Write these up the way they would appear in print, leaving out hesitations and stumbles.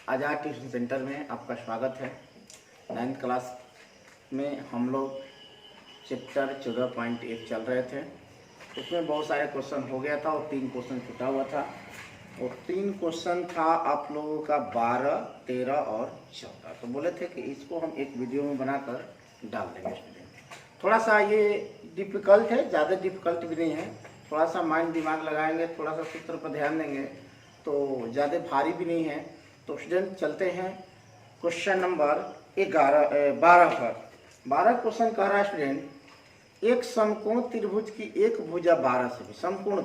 आज़ाद tuition centre में आपका स्वागत है। 9th क्लास में हम लोग चैप्टर 14.1 चल रहे थे। उसमें बहुत सारे क्वेश्चन हो गया था और 3 क्वेश्चन छूटा हुआ था। और 3 क्वेश्चन था आप लोगों का 12, 13 और 14। तो बोले थे कि इसको हम एक वीडियो में बनाकर डाल देंगे स्टूडेंट। थोड़ा सा ये डिफ़िकल्ट है, ज़्यादा डिफ़िकल्ट भी नहीं है। थोड़ा सा माइंड दिमाग लगाएंगे, थोड़ा सा सूत्र पर ध्यान देंगे तो ज़्यादा भारी भी नहीं है। तो स्टूडेंट चलते हैं क्वेश्चन नंबर 12 पर। 12 क्वेश्चन कह रहा है स्टूडेंट, एक समकोण त्रिभुज की एक भुजा 12 से भी समकोण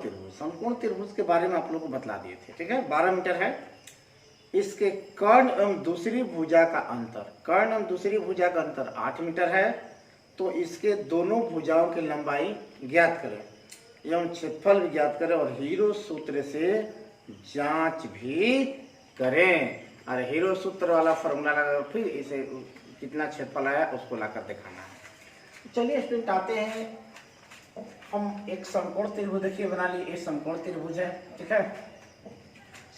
त्रिभुज के बारे में आप लोगों को बतला दिए थे। ठीक है, 12 मीटर है। इसके कर्ण एवं दूसरी भुजा का अंतर 8 मीटर है। तो इसके दोनों भुजाओं की लंबाई ज्ञात करें एवं क्षेत्रफल भी ज्ञात करें और हीरो सूत्र से जांच भी करें। अरे हीरो सूत्र वाला फॉर्मूला लगा फिर इसे कितना क्षेत्रफल आया उसको लाकर दिखाना है। चलिए स्टूडेंट आते हैं। हम एक समकोण त्रिभुज देखिए बना लिए। ये समकोण त्रिभुज है। ठीक है,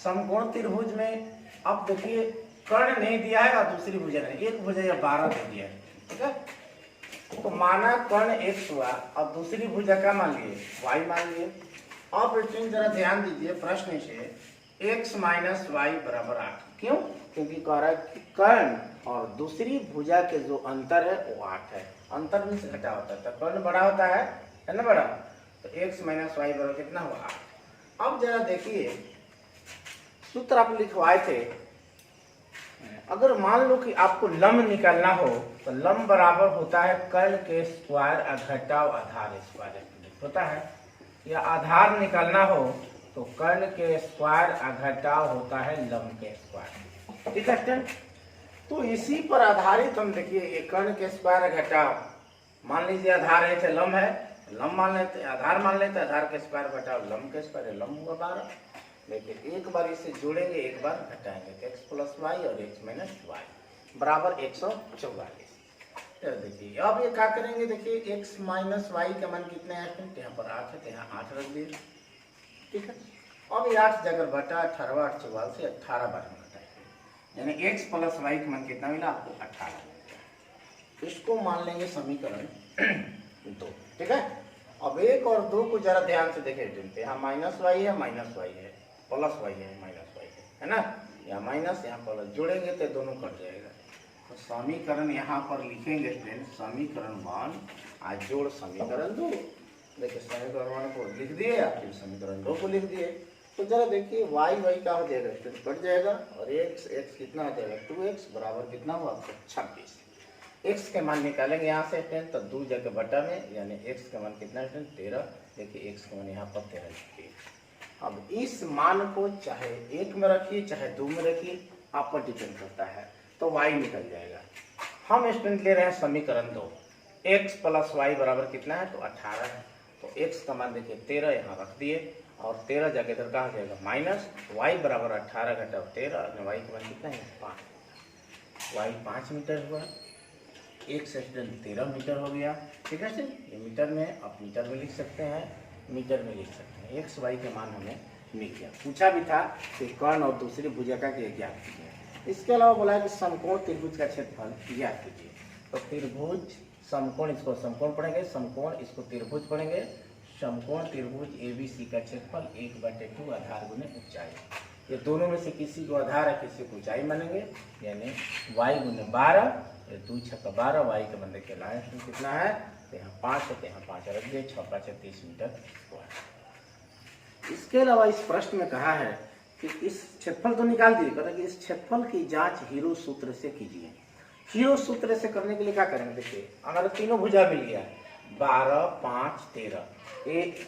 समकोण त्रिभुज में अब देखिए कर्ण नहीं दिया है और दूसरी भुजा नहीं, एक भुजा 12 दे दिया है। ठीक है, तो माना कर्ण x हुआ और दूसरी भुजा का मान लिए y मान लिए। अब स्टूडेंट जरा ध्यान दीजिए, प्रश्न से x माइनस वाई बराबर 8। क्यों? क्योंकि कह रहा है कि कर्ण और दूसरी भुजा के जो अंतर है वो 8 है। अंतर में से घटा होता है तो कर्ण बड़ा होता है ना बड़ा। तो x माइनस वाई बराबर कितना हुआ 8। अब जरा देखिए सूत्र आप लिखवाए थे। अगर मान लो कि आपको लंब निकालना हो तो लंब बराबर होता है कर्ण के स्क्वायर घटाव आधार स्क्वायर होता है, या आधार निकालना हो तो कर्ण के स्क्वायर घटाव होता है लंब के स्क्वायर। ठीक है स्टूडेंट, तो इसी पर आधारित हम देखिए कर्ण के स्क्वायर घटाव, मान लीजिए आधार है तो लंब है, लंब मान लेते हैं, आधार मान लेते हैं, आधार के स्क्वायर घटाव लंब के स्क्वायर, लंब हुआ 12। लेकिन एक बार इसे जोड़ेंगे एक बार घटाएंगे तो x प्लस वाई और x माइनस वाई बराबर 144। देखिए अब ये क्या करेंगे, देखिए x माइनस वाई का मान कितने हैं, यहाँ पर 8 है तो यहाँ 8 रख दिए। ठीक है, अब ये 8 जगह बटा 18 8 44 से 18 बार में घटाएंगे, यानी x प्लस वाई का मान कितना मिला आपको 18। इसको मान लेंगे समीकरण 2। ठीक है, अब 1 और 2 को जरा ध्यान से देखें। यहाँ माइनस वाई है, माइनस वाई है, प्लस वाई है, माइनस वाई है ना। यहाँ माइनस यहाँ प्लस जोड़ेंगे तो दोनों कट जाएगा। तो समीकरण यहाँ पर लिखेंगे स्टूडेंट, समीकरण 1 आज जोड़ समीकरण 2। देखिए समीकरण 1 को लिख दिए, फिर समीकरण 2 को लिख दिए। तो जरा देखिए वाई वाई का हो जाएगा स्टूडेंट, कट जाएगा और x कितना हो जाएगा 2x बराबर कितना हुआ आपको 26। x के मान निकालेंगे यहाँ से स्टूडेंट तो 2 जगह बटा में, यानी x का मान कितना स्टूडेंट 13। देखिए x का मान यहाँ पर 13 लिखिए। अब इस मान को चाहे 1 में रखिए चाहे 2 में रखिए, आप पर डिपेंड करता है, तो y निकल जाएगा। हम स्टूडेंट ले रहे हैं समीकरण 2, x प्लस वाई बराबर कितना है तो 18 है। तो x का मान देखिए 13 यहाँ रख दिए और 13 जगह इधर कहा जाएगा माइनस, y बराबर 18 घटाव 13, y का मान कितना है 5। y 5 मीटर हुआ, एक स्टूडेंट 13 मीटर हो गया। ठीक है सर, ये मीटर में आप मीटर में लिख सकते हैं, मीटर में लिख सकते हैं। एक्स वाई के मान हमें मिल गया। पूछा भी था कि कर्ण और दूसरी भुजा का ज्ञात कीजिए। इसके अलावा बोला है कि समकोण त्रिभुज का क्षेत्रफल ज्ञात कीजिए। तो त्रिभुज समकोण, इसको समकोण पढ़ेंगे, समकोण इसको त्रिभुज पढ़ेंगे। समकोण त्रिभुज ABC का क्षेत्रफल 1/2 आधार गुने ऊंचाई। ये दोनों में से किसी को आधार है किसी को ऊंचाई मानेंगे, यानी y गुने 12, 2 6 12, वाई का मान देखिए लाइन कितना है तो यहाँ 5 है तो यहाँ 5 रख दिए, 6 5 30 मीटर स्क्वायर। इसके अलावा इस प्रश्न में कहा है कि इस क्षेत्रफल तो निकाल दिए, कहते हैं कि इस क्षेत्रफल की जांच हीरो सूत्र से कीजिए। हीरो सूत्र से करने के लिए क्या करेंगे, देखिए अगर तीनों भुजा मिल गया 12 5 13,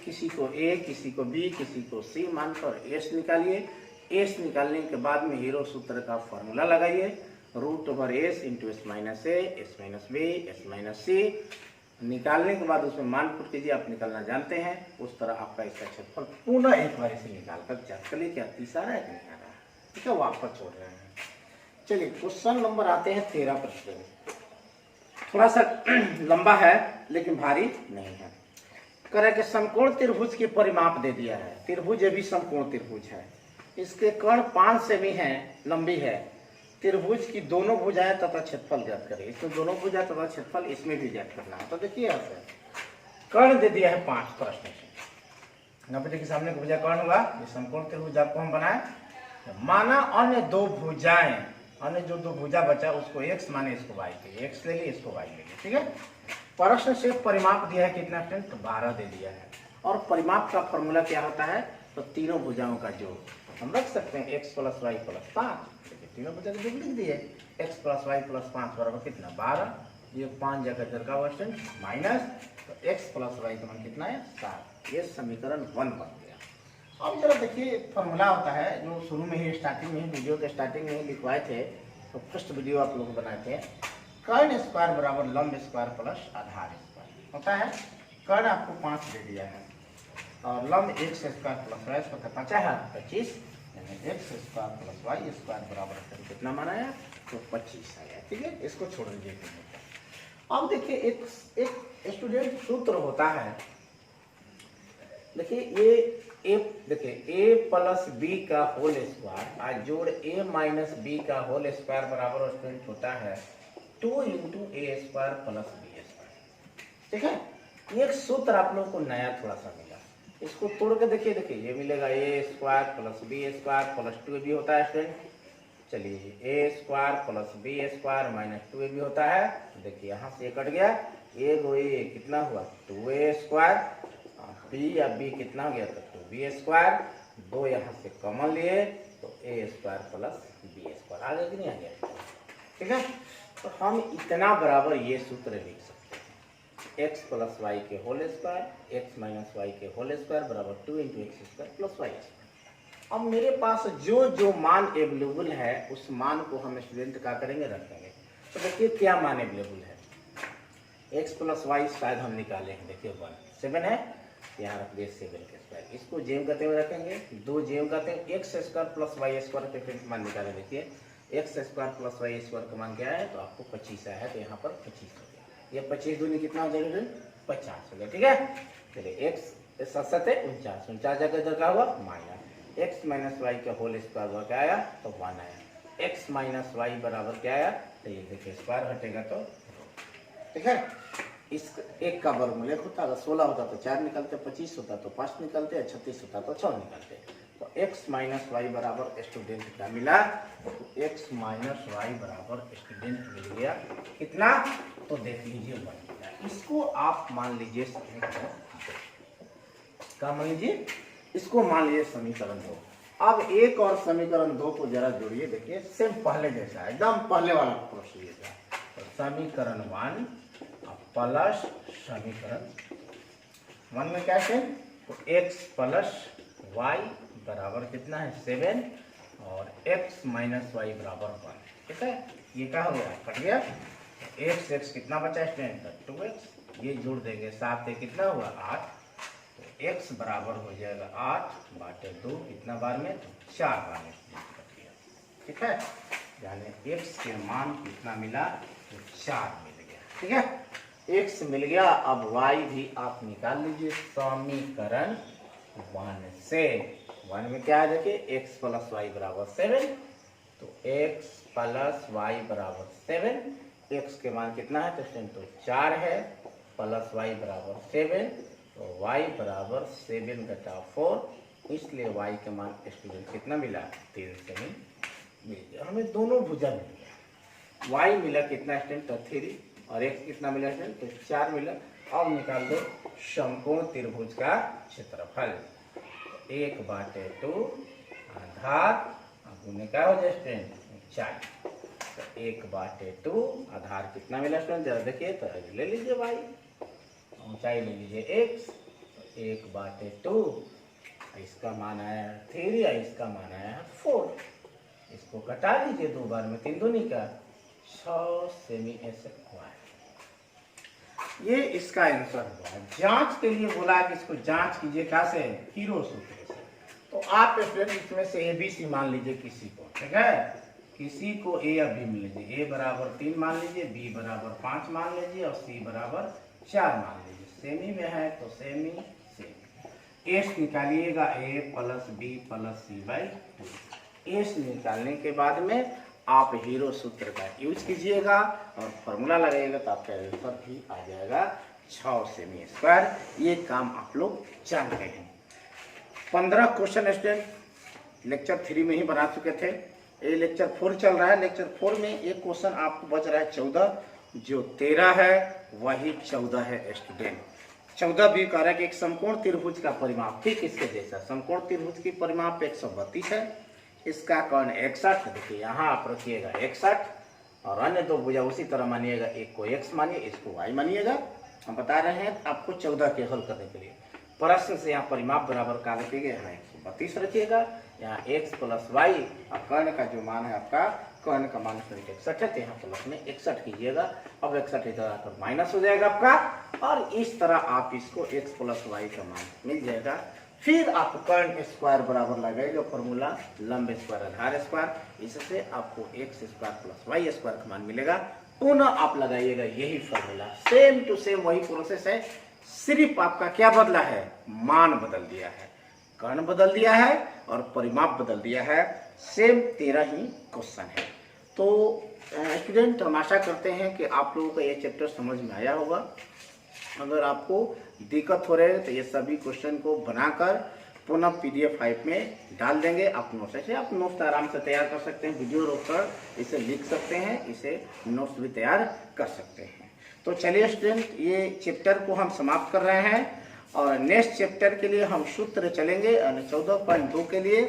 किसी को a किसी को b किसी को c मानकर s निकालिए। s निकालने के बाद में हीरो सूत्र का फॉर्मूला लगाइए, √s into s minus a s minus b s minus c। निकालने के बाद उसमें मान पुट कीजिए, आप निकालना जानते हैं। उस तरह आपका इसका क्षेत्रफल पुनः एक बार इसे निकाल कर जांच कर लिए क्या 30 आ रहा है कि नहीं आ रहा है। ठीक है, वापस छोड़ रहे हैं। चलिए क्वेश्चन नंबर आते हैं 13 पर। थोड़ा सा लंबा है लेकिन भारी नहीं है। कह रहा है कि समकोण त्रिभुज के परिमाप दे दिया है। त्रिभुज ये भी समकोण त्रिभुज है, इसके कर्ण 5 सेमी है, लंबी है त्रिभुज की दोनों भुजाएं तथा क्षेत्रफल ज्ञात करें। इसमें दोनों भुजा तथा क्षेत्रफल इसमें भी ज्ञात करना है। तो देखिए यहाँ से कर्ण दे दिया है 5 प्रश्न से। यहाँ पे देखिए सामने का भुजा कर्ण हुआ, ये समकोण त्रिभुज आपको हम बनाए। माना अन्य दो भुजाएं, अन्य जो दो भुजा बचा उसको x माने इसको y के, x ले लिए इसको y ले लिए, ठीक है। प्रश्न से परिमाप दिया है कितना स्टूडेंट, तो 12 दे दिया है। और परिमाप का फॉर्मूला क्या होता है, तो तीनों भुजाओं का जोड़ हम रख सकते हैं x + y + 5। तीनों भुजा के जोड़ लिख दिए, x + y + 5 बराबर कितना 12। ये 5 जगह इधर का क्वेश्चन माइनस, तो x + y का मान कितना है 7। ये समीकरण 1 बन गया। अब जरा देखिए फॉर्मूला होता है जो शुरू में ही स्टार्टिंग में ही वीडियो के स्टार्टिंग में ही लिखवाए थे, तो फर्स्ट वीडियो आप लोग बनाए थे। कर्ण स्क्वायर बराबर लंब स्क्वायर प्लस आधार स्क्वायर होता है। कर्ण आपको 5 दे दिया है और लंब x square plus y square 5 है 25, यानी x square plus y square बराबर कितना माना है, तो 25 आया, ठीक है। इसको छोड़ दीजिए। अब देखिए एक स्टूडेंट सूत्र होता है, देखिए ये देखिए a + b का होल स्क्वायर और जोड़ a - b का होल स्क्वायर बराबर स्टूडेंट होता है 2 × a² + b², ठीक है। एक सूत्र आप लोगों को नया थोड़ा सा मिला, इसको तोड़ के देखिए। देखिए ये मिलेगा a² + b² + 2ab होता है स्टूडेंट। चलिए a² + b² - 2ab होता है। देखिए यहाँ से कट गया, a कितना हुआ 2a², b या b कितना हो गया तो 2b², 2 यहाँ से कॉमन लिए तो a² + b² आ गया कि नहीं आ गया, ठीक है। तो हम इतना बराबर ये सूत्र लिख सकते हैं, x + y के होल स्क्वायर x - y के होल स्क्वायर बराबर 2 × x² + y²। अब मेरे पास जो मान अवेलेबल है उस मान को हम स्टूडेंट क्या करेंगे, रखेंगे। तो देखिए क्या मान अवेलेबल है, x + y शायद हम निकाले हैं, देखिए 1 7 है, यहाँ रख दिए 7 के स्क्वायर। इसको जेम करते हुए रखेंगे, 2 जेम करते हैं, x² + y² के मान निकाले। देखिए x² + y² का मान क्या है, तो आपको 25 आया है, तो यहाँ पर 25 हो गया। ये 25 दूनी कितना हो जाएगा, 50 हो गया, ठीक है। चलिए x 7 है 49, 49 जगह इधर का हुआ माइनस x - y का होल स्क्वायर हुआ क्या आया, तो 1 आया। x - y बराबर क्या आया, तो ये देखिए स्क्वायर हटेगा तो, ठीक है। इस एक का वर्गमूल 1 होता, अगर 16 होता तो 4 निकलते, 25 होता तो 5 निकलते, 36 होता तो 6 निकलते। तो x - y बराबर स्टूडेंट क्या मिला, x - y बराबर स्टूडेंट मिल गया कितना, तो देख लीजिए 1 मिला। इसको आप मान लीजिए क्या मान लीजिए, इसको मान लीजिए समीकरण 2। अब एक और समीकरण 2 को जरा जोड़िए, देखिए सेम पहले जैसा एकदम पहले वाला प्रोसीजर। तो समीकरण 1 प्लस समीकरण 1 में क्या है, तो x + y बराबर कितना है 7 और x - y बराबर 1, ठीक है। ये क्या हो गया, कट गया, x कितना बचा स्टूडेंट, 2x। ये जोड़ देंगे 7 कितना हुआ 8, तो x बराबर हो जाएगा 8/2 कितना बार में, 4 बार में, ठीक है। यानी x के मान कितना मिला, तो 4 मिल गया, ठीक है। x मिल गया। अब y भी आप निकाल लीजिए समीकरण 1 से। 1 में क्या है देखिए, x + y बराबर 7, तो x + y बराबर 7, x के मान कितना है तो 4 है, प्लस y बराबर 7, तो y बराबर 7 - 4, इसलिए y के मान स्टूडेंट कितना मिला, 3 सेमी मिल गया। हमें दोनों भुजा मिल गया, y मिला कितना स्टूडेंट 3 और x कितना मिला है, तो 4 मिला। अब निकाल दो समकोण त्रिभुज का क्षेत्रफल, 1/2 आधार गुने क्या हो जाए स्टूडेंट, ऊंचाई। तो 1/2 आधार कितना मिला स्टूडेंट, जरा देखिए, तो ले लीजिए y, ऊंचाई ले लीजिए x, तो 1/2, इसका मान आया 3 और इसका मान आया 4। इसको घटा लीजिए 2 बार में, 3 दूनी का 6 सेमी ऐसे हुआ है। ये इसका आंसर हुआ। जांच के लिए बोला कि इसको जांच कीजिए कहाँ से, हीरो सूत्र से। तो आप स्टूडेंट इसमें से ABC मान लीजिए किसी को, ठीक है। किसी को A या B मान लीजिए, A बराबर 3 मान लीजिए, B बराबर 5 मान लीजिए और C बराबर 4 मान लीजिए। सेमी में है तो सेमी सेमी। एस निकालिएगा A + B + C/2। एस निकालने के बाद में आप हीरो सूत्र का यूज कीजिएगा और फॉर्मूला लगाइएगा तो आपका आंसर भी आ जाएगा 6 सेमी स्क्वायर। ये काम आप लोग जान गए हैं। 15 क्वेश्चन स्टूडेंट लेक्चर 3 में ही बना चुके थे। ये लेक्चर 4 चल रहा है। लेक्चर 4 में एक क्वेश्चन आपको बच रहा है 14, जो 13 है वही 14 है स्टूडेंट। 14 भी कह रहा है कि एक समकोण त्रिभुज का परिमाप ठीक इसके जैसा। समकोण त्रिभुज की परिमाप 132 है, इसका कर्ण 61। देखिए यहाँ आप रखिएगा 61 और अन्य दो भुजा उसी तरह मानिएगा, एक को x मानिए, इसको y मानिएगा। हम बता रहे हैं आपको 14 के हल करने के लिए। प्रश्न से यहाँ परिमाप बराबर का रखिएगा, यहाँ 132 रखिएगा, यहाँ x प्लस y और कर्ण का जो मान है आपका, कर्ण का मान 61 है, तो यहाँ प्लस में 61 कीजिएगा। अब 61 इधर आकर माइनस हो जाएगा आपका, और इस तरह आप इसको x प्लस y का मान मिल जाएगा। फिर आप कर्ण स्क्वायर बराबर लगाएगा फॉर्मूला लंब स्क्वायर आधार स्क्वायर, इससे आपको x square plus y square का मान मिलेगा। पुनः आप लगाइएगा यही फॉर्मूला, सेम टू सेम वही प्रोसेस है, सिर्फ आपका क्या बदला है, मान बदल दिया है, कर्ण बदल दिया है और परिमाप बदल दिया है। सेम 13 ही क्वेश्चन है। तो स्टूडेंट हम आशा करते हैं कि आप लोगों को ये चैप्टर समझ में आया होगा। अगर आपको दिक्कत हो रही है तो ये सभी क्वेश्चन को बनाकर पुनः PDF फाइल में डाल देंगे। आप नोट्स से आप नोट्स आराम से तैयार कर सकते हैं, वीडियो रोककर इसे लिख सकते हैं, इसे नोट्स भी तैयार कर सकते हैं। तो चलिए स्टूडेंट, ये चैप्टर को हम समाप्त कर रहे हैं और नेक्स्ट चैप्टर के लिए हम सूत्र चलेंगे। 14.2 के लिए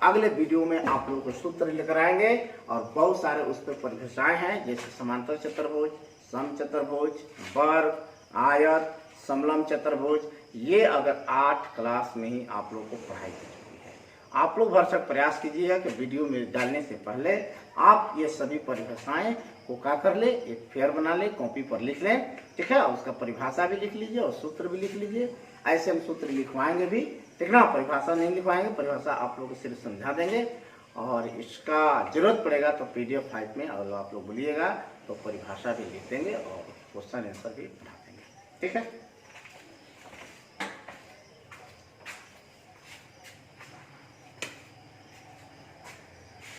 अगले वीडियो में आप लोगों को सूत्र लेकर आएंगे और बहुत सारे उस पर परिभाषाएं हैं, जैसे समांतर चतुर्भुज, समचतुर्भुज, वर्ग, आयत, समलंब चतुर्भुज। ये अगर 8 क्लास में ही आप लोगों को पढ़ाई की चुकी है। आप लोग भरसक प्रयास कीजिएगा कि वीडियो में डालने से पहले आप ये सभी परिभाषाएं को क्या कर ले, एक फेयर बना ले, कॉपी पर लिख लें, ठीक है। उसका परिभाषा भी लिख लीजिए और सूत्र भी लिख लीजिए। ऐसे हम सूत्र लिखवाएंगे भी, ठीक ना, परिभाषा नहीं लिखवाएंगे, परिभाषा आप लोग सिर्फ समझा देंगे। और इसका जरूरत पड़ेगा तो PDF फाइल में अगर आप लोग बोलिएगा तो परिभाषा भी लिख देंगे और क्वेश्चन आंसर भी बना देंगे, ठीक है।